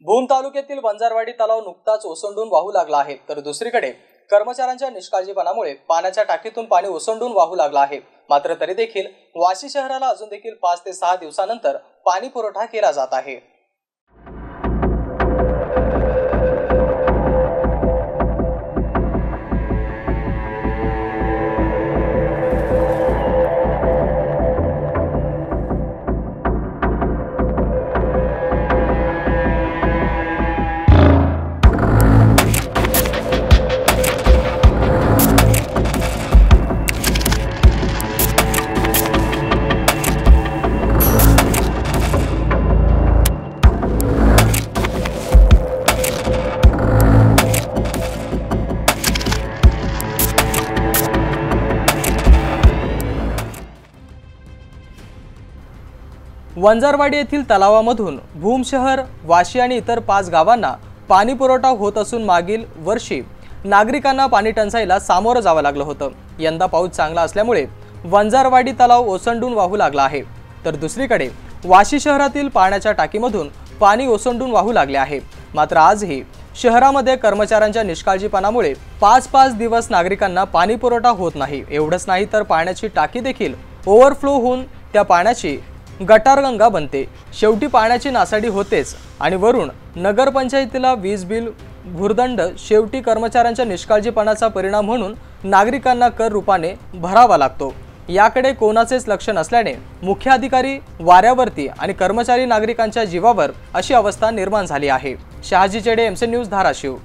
भूम तालुक्यातील वंजारवाडी तलाव नुकताच ओसंडून वाहू लागला आहे, तर दुसरीकडे कर्मचाऱ्यांच्या निष्काळजीपणामुळे पाण्याच्या टाकीतून पाणी ओसंडून वाहू लागला आहे। मात्र तरी देखील वाशी शहराला अजून देखील 5 ते 6 दिवसानंतर पाणी पुरवठा केला जात आहे। वंजारवाडी येथील तलावामधून भूम शहर, वाशी आणि इतर 5 गावांना पाणी पुरवठा होत असून मागील वर्षी नागरिकांना पाणी टंचाईला सामोरं जावं लागलं होतं। यंदा पाऊस चांगला असल्यामुळे वंजारवाडी तलाव ओसंडून वाहू लागला आहे, तर दुसरीकडे वाशी शहरातील पाण्याच्या टाकीमधून पाणी ओसंडून वाहू लागले आहे। मात्र आजही शहरामध्ये कर्मचाऱ्यांच्या निष्काळजीपणामुळे 5-5 दिवस नागरिकांना पाणी पुरवठा होत नाही। एवढंच नाही तर पाण्याची टाकी देखील ओव्हरफ्लो होऊन त्या पाण्याची गटारगंगा बनते। शेवटी पाण्याची नासाडी होतेच आणि वरून नगरपंचायतीला वीज बिल, भुर्दंड शेवटी कर्मचाऱ्यांच्या निष्काळजीपणाचा परिणाम म्हणून नागरिकांना कर रूपाने भरावा लागतो। याकडे कोणाचेच लक्ष नसल्याने मुख्य अधिकारी वाऱ्यावरती आणि कर्मचारी नागरिकांच्या जीवावर अशी अवस्था निर्माण झाली आहे। शहाजी चेडे, MC न्यूज, धाराशिव।